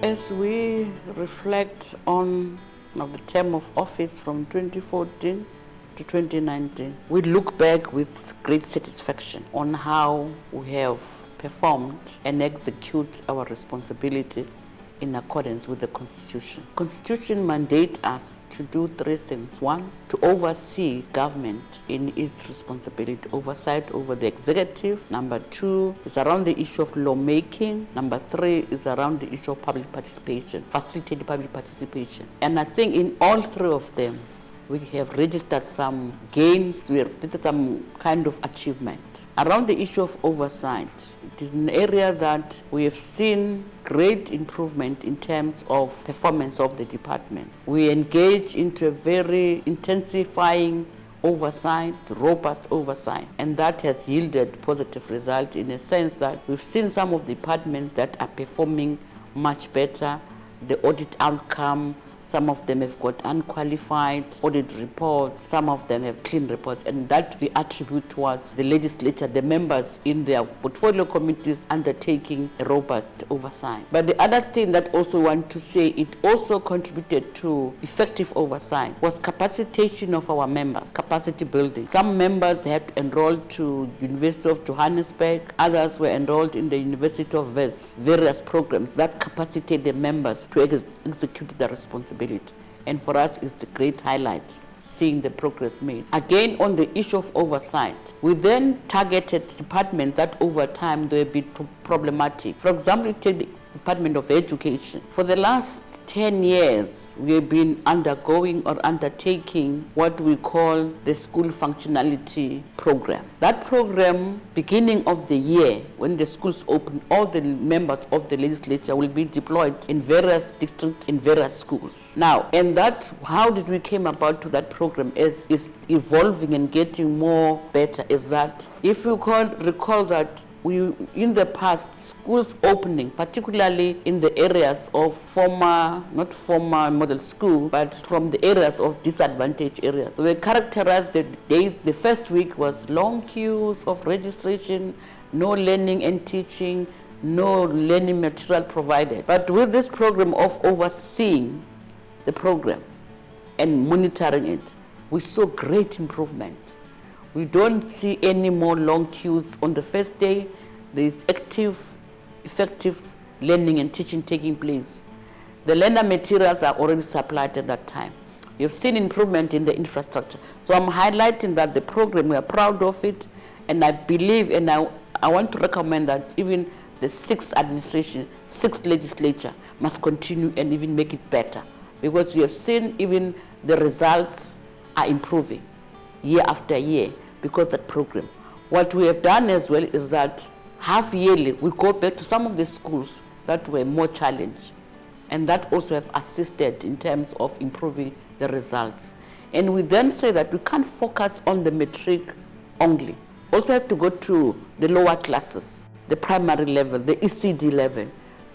as we reflect on the term of office from 2014 to 2019, we look back with great satisfaction on how we have performed and execute our responsibility in accordance with the Constitution. Constitution mandates us to do three things. One, to oversee government in its responsibility, oversight over the executive. Number two is around the issue of lawmaking. Number three is around the issue of public participation, facilitate public participation. And I think in all three of them, we have registered some gains, we have registered some kind of achievement. Around the issue of oversight, it is an area that we have seen great improvement in terms of performance of the department. We engage into a very intensifying oversight, robust oversight, and that has yielded positive results in a sense that we've seen some of the departments that are performing much better. The audit outcome, some of them have got unqualified audit reports, some of them have clean reports, and that we attribute towards the legislature, the members in their portfolio committees undertaking a robust oversight. But the other thing that also want to say, it also contributed to effective oversight, was capacitation of our members, capacity building. Some members they had enrolled to University of Johannesburg, others were enrolled in the University of Wits, various programs that capacitate the members to execute the responsibility. And for us, it's the great highlight, seeing the progress made. Again, on the issue of oversight, we then targeted departments that over time they will be problematic. For example, take the Department of Education. For the last 10 years, we have been undergoing or undertaking what we call the school functionality program. That program, beginning of the year, when the schools open, all the members of the legislature will be deployed in various districts, in various schools. Now, and that, how did we came about to that program is evolving and getting more better, is that if you recall that in the past, schools opening, particularly in the areas of not former model school, but from the areas of disadvantaged areas, they were characterized the first week was long queues of registration, no learning and teaching, no learning material provided. But with this program of overseeing the program and monitoring it, we saw great improvement. We don't see any more long queues on the first day. There is active, effective learning and teaching taking place. The learner materials are already supplied at that time. You've seen improvement in the infrastructure. So I'm highlighting that the program, we are proud of it, and I believe, and I want to recommend that even the sixth administration, sixth legislature must continue and even make it better, because we have seen even the results are improving year after year because of that program. What we have done as well is that half yearly we go back to some of the schools that were more challenged, and that also have assisted in terms of improving the results. And we then say that we can't focus on the matric only. Also have to go to the lower classes, the primary level, the ECD level,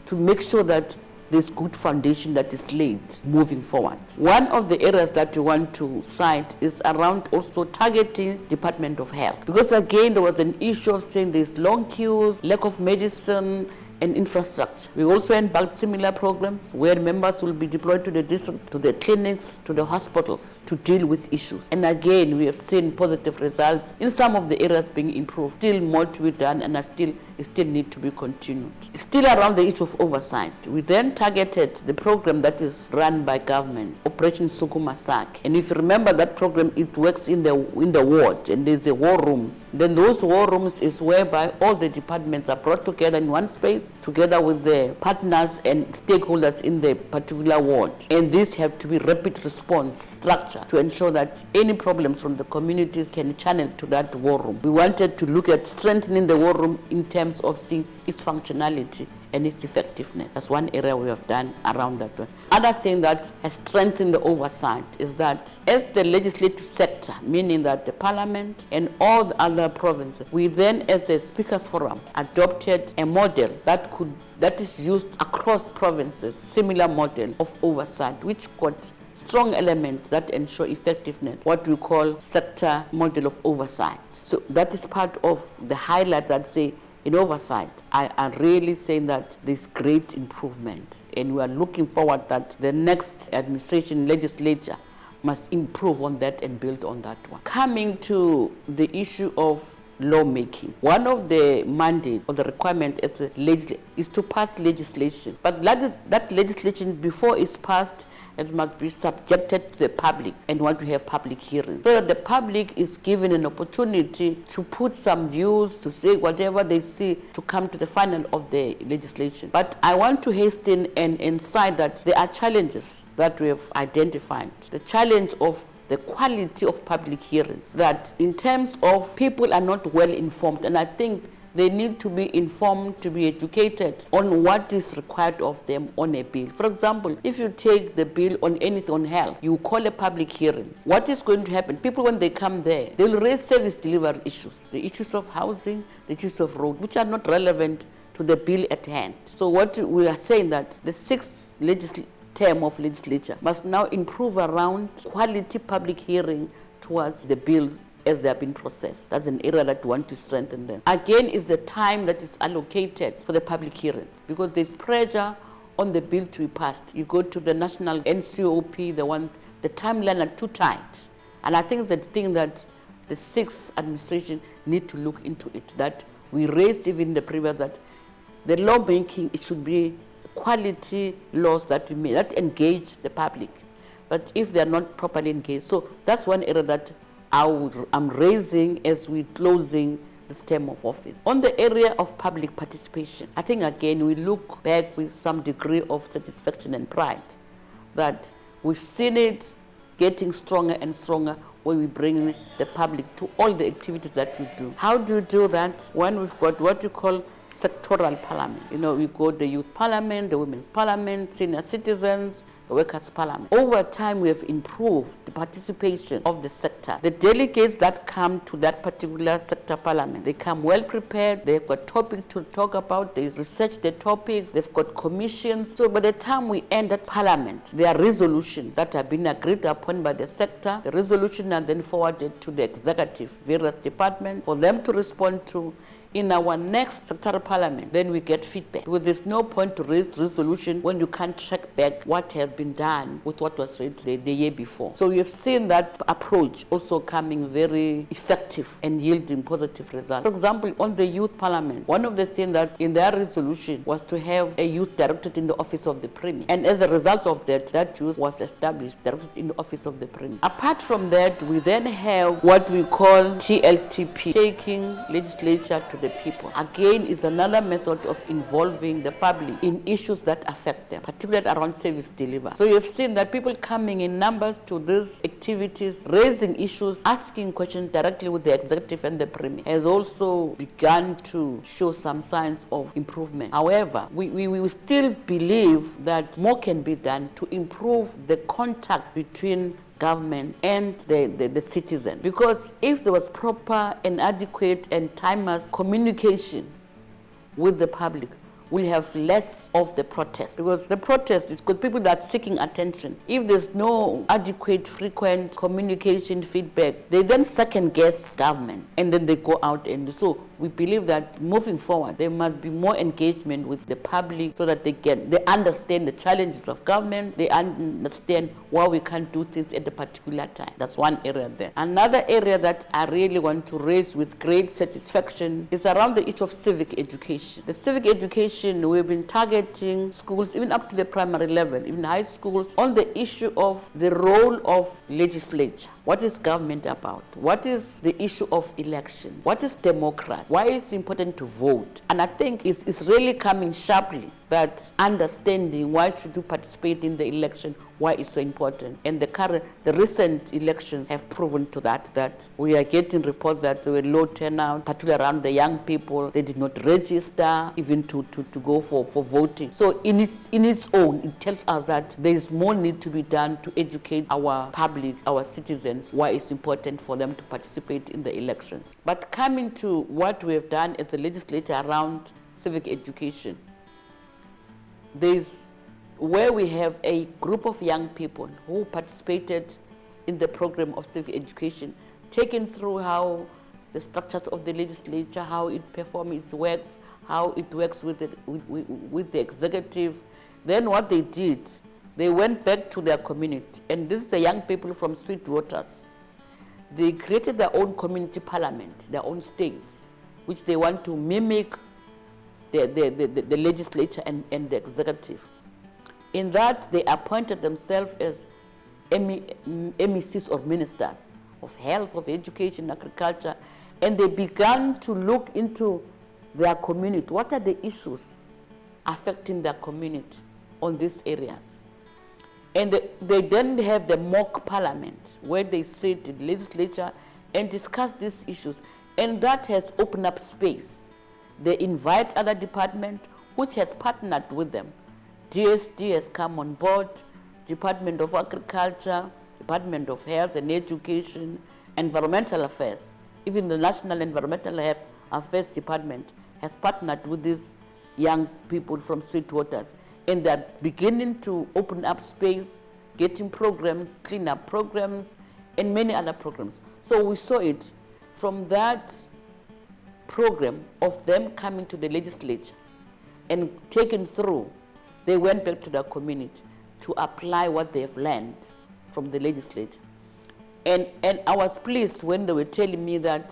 to make sure that there's good foundation that is laid moving forward. One of the areas that we want to cite is around also targeting Department of Health. Because again, there was an issue of saying there's long queues, lack of medicine and infrastructure. We also embarked similar programs where members will be deployed to the district, to the clinics, to the hospitals to deal with issues. And again, we have seen positive results in some of the areas being improved. Still more to be done, and it still need to be continued. Still around the issue of oversight, we then targeted the program that is run by government, Operation Sukuma Sak. And if you remember that program, it works in the ward, and there's the war rooms. Then those war rooms is whereby all the departments are brought together in one space, together with the partners and stakeholders in the particular ward. And these have to be rapid response structure to ensure that any problems from the communities can channel to that war room. We wanted to look at strengthening the war room in terms of seeing its functionality and its effectiveness. That's one area we have done around that one. Other thing that has strengthened the oversight is that as the legislative sector, meaning that the parliament and all the other provinces, we then as the Speakers Forum adopted a model that is used across provinces, similar model of oversight, which got strong elements that ensure effectiveness, what we call sector model of oversight. So that is part of the highlight that say in oversight, I am really saying that there's great improvement, and we are looking forward that the next administration legislature must improve on that and build on that one. Coming to the issue of lawmaking, one of the mandate or the requirement is to pass legislation, but that legislation, before it's passed, it must be subjected to the public and want to have public hearings, so that the public is given an opportunity to put some views, to say whatever they see, to come to the final of the legislation. But I want to hasten and incite that there are challenges that we have identified. The challenge of the quality of public hearings, that in terms of people are not well informed, and I think they need to be informed, to be educated on what is required of them on a bill. For example, if you take the bill on anything on health, you call a public hearings. What is going to happen? People, when they come there, they'll raise service delivery issues, the issues of housing, the issues of road, which are not relevant to the bill at hand. So what we are saying, that the sixth term of legislature must now improve around quality public hearing towards the bills as they have been processed. That's an area that we want to strengthen them. Again, is the time that is allocated for the public hearings, because there's pressure on the bill to be passed. You go to the national NCOP, the timeline are too tight. And I think it's a thing that the sixth administration need to look into it, that we raised even in the previous, that the lawmaking, it should be quality laws that we make, that engage the public. But if they are not properly engaged, so that's one area that I'm raising as we're closing this term of office. On the area of public participation, I think again we look back with some degree of satisfaction and pride that we've seen it getting stronger and stronger when we bring the public to all the activities that we do. How do you do that? When we've got what you call sectoral parliament. You know, we got the youth parliament, the women's parliament, senior citizens, the workers' parliament. Over time, we have improved the participation of the sector. The delegates that come to that particular sector parliament, they come well prepared, they've got topics to talk about, they research the topics, they've got commissions. So by the time we end that parliament, there are resolutions that have been agreed upon by the sector. The resolutions are then forwarded to the executive, various departments, for them to respond to. In our next sectoral parliament, then we get feedback. Because there's no point to raise resolution when you can't track back what has been done with what was read the year before. So we have seen that approach also coming very effective and yielding positive results. For example, on the youth parliament, one of the things that in their resolution was to have a youth directorate in the office of the Premier. And as a result of that, that youth was established directly in the office of the Premier. Apart from that, we then have what we call TLTP, taking legislature to the people. Again, is another method of involving the public in issues that affect them, particularly around service delivery. So you have seen that people coming in numbers to these activities, raising issues, asking questions directly with the executive and the Premier, has also begun to show some signs of improvement. However, we still believe that more can be done to improve the contact between government and the citizen. Because if there was proper and adequate and timeless communication with the public, we'll have less of the protest. Because the protest is good, people that are seeking attention. If there's no adequate, frequent communication, feedback, they then second guess government and then they go out. And so we believe that moving forward, there must be more engagement with the public so that they understand the challenges of government, they understand why we can't do things at a particular time. That's one area there. Another area that I really want to raise with great satisfaction is around the issue of civic education. The civic education, we've been targeting schools, even up to the primary level, even high schools, on the issue of the role of legislature. What is government about? What is the issue of election? What is democracy? Why is it important to vote? And I think it's really coming sharply, that understanding why should you participate in the election, why it's so important. And the recent elections have proven to that we are getting reports that there were low turnout, particularly around the young people. They did not register even to go for voting. So in its own, it tells us that there is more need to be done to educate our public, our citizens, why it's important for them to participate in the election. But coming to what we have done as a legislature around civic education, there's where we have a group of young people who participated in the program of civic education, taken through how the structures of the legislature, how it performs its works, how it works with the executive. Then what they did, they went back to their community, and this is the young people from Sweet Waters. They created their own community parliament, their own states, which they want to mimic the legislature and the executive. In that, they appointed themselves as MECs or ministers of health, of education, agriculture, and they began to look into their community. What are the issues affecting their community on these areas? And they then have the mock parliament where they sit in the legislature and discuss these issues. And that has opened up space. They invite other departments which has partnered with them. DSD has come on board, Department of Agriculture, Department of Health and Education, Environmental Affairs. Even the National Environmental Affairs Department has partnered with these young people from Sweet Waters. And they're beginning to open up space, getting programs, clean-up programs, and many other programs. So we saw it from that program of them coming to the legislature and taken through. They went back to their community to apply what they have learned from the legislature. And I was pleased when they were telling me that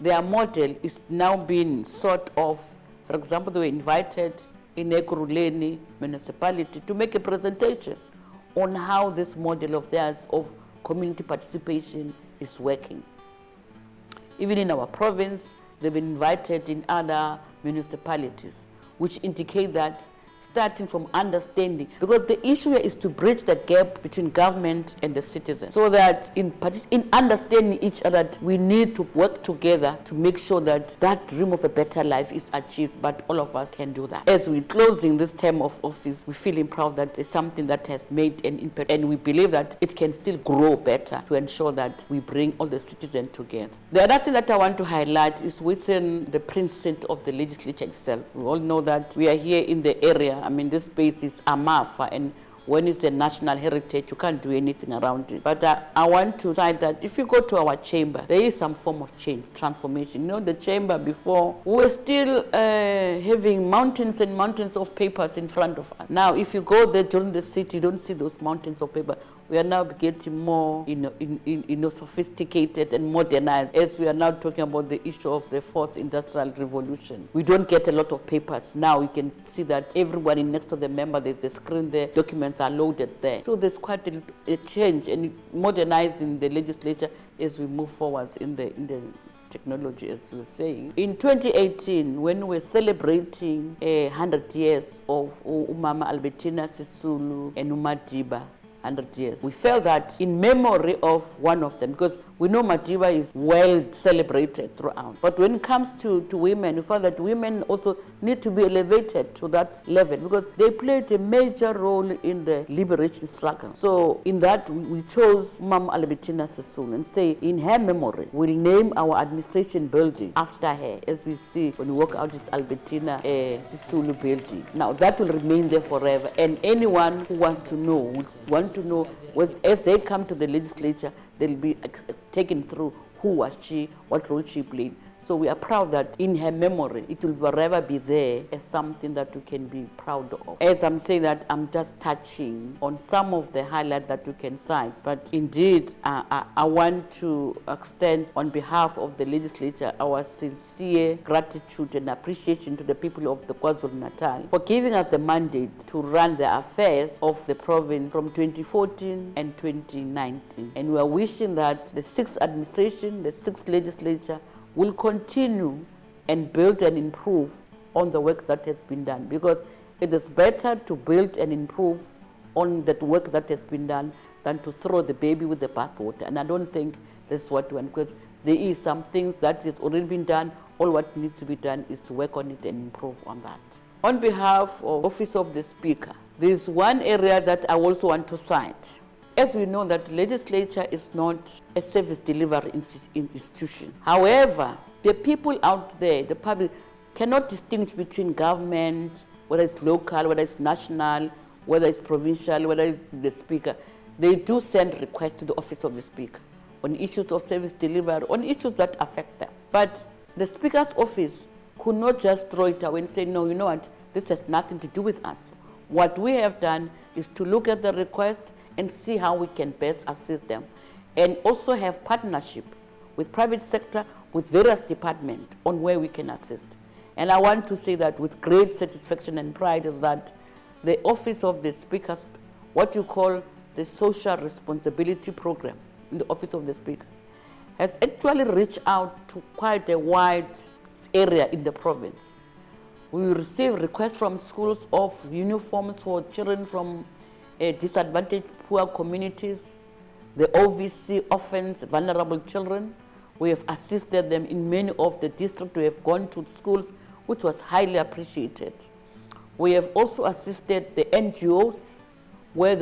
their model is now being sort of, for example, they were invited in Ekurhuleni municipality to make a presentation on how this model of theirs of community participation is working. Even in our province, they've been invited in other municipalities, which indicate that starting from understanding, because the issue here is to bridge the gap between government and the citizen, so that in understanding each other, we need to work together to make sure that that dream of a better life is achieved, but all of us can do that. As we're closing this term of office, we're feeling proud that it's something that has made an impact, and we believe that it can still grow better to ensure that we bring all the citizens together. The other thing that I want to highlight is within the precinct of the legislature itself. We all know that we are here in the area. I mean, this space is Amafa, and when it's a national heritage, you can't do anything around it. But I want to cite that if you go to our chamber, there is some form of change, transformation. You know, the chamber before, we were still having mountains and mountains of papers in front of us. Now, if you go there during the city, you don't see those mountains of paper. We are now getting more sophisticated and modernized, as we are now talking about the issue of the fourth industrial revolution. We don't get a lot of papers. Now you can see that everybody next to the member, there's a screen there, documents are loaded there. So there's quite a change and modernizing the legislature as we move forward in the technology, as we were saying. In 2018, when we're celebrating 100 years of Umama Albertina Sisulu and Umadiba, 100 years. We felt that in memory of one of them, because we know Madiba is well celebrated throughout. But when it comes to women, we felt that women also need to be elevated to that level, because they played a major role in the liberation struggle. So in that, we chose Mama Albertina Sisulu and say, in her memory, we'll name our administration building after her. As we see when we walk out, this Albertina Sisulu building. Now that will remain there forever. And anyone who wants to know, as they come to the legislature, they'll be taken through who was she, what role she played. So we are proud that in her memory, it will forever be there as something that we can be proud of. As I'm saying that, I'm just touching on some of the highlights that we can cite. But indeed, I want to extend on behalf of the legislature our sincere gratitude and appreciation to the people of the KwaZulu-Natal for giving us the mandate to run the affairs of the province from 2014 and 2019. And we are wishing that the sixth administration, the sixth legislature, will continue and build and improve on the work that has been done, because it is better to build and improve on that work that has been done than to throw the baby with the bathwater. And I don't think that's what we want, because there is some things that has already been done. All what needs to be done is to work on it and improve on that. On behalf of Office of the Speaker, there is one area that I also want to cite. As we know that legislature is not a service delivery institution. However, the people out there, the public, cannot distinguish between government, whether it's local, whether it's national, whether it's provincial, whether it's the Speaker. They do send requests to the Office of the Speaker on issues of service delivery, on issues that affect them. But the Speaker's office could not just throw it away and say, no, you know what, this has nothing to do with us. What we have done is to look at the request and see how we can best assist them, and also have partnership with private sector, with various departments on where we can assist. And I want to say that with great satisfaction and pride is that the Office of the Speaker, what you call the Social Responsibility Program in the Office of the Speaker, has actually reached out to quite a wide area in the province. We receive requests from schools of uniforms for children from disadvantaged poor communities, the OVC, orphans, vulnerable children. We have assisted them in many of the districts. We have gone to schools, which was highly appreciated. We have also assisted the NGOs, where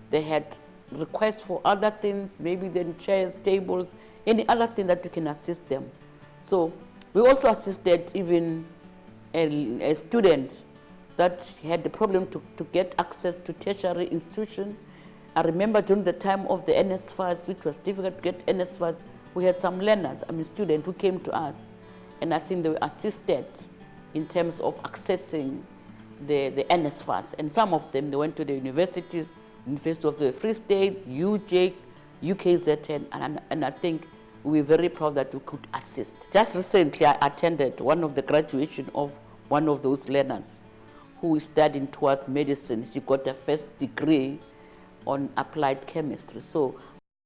they had requests for other things, maybe then chairs, tables, any other thing that you can assist them. So we also assisted even a student that had the problem to get access to tertiary institution. I remember during the time of the NSFAS, which was difficult to get NSFAS, we had some learners, students who came to us, and I think they were assisted in terms of accessing the NSFAS. And some of them, they went to the universities, University of the Free State, UJ, KZN, and I think we're very proud that we could assist. Just recently, I attended one of the graduation of one of those learners who is studying towards medicine. She got a first degree on applied chemistry. So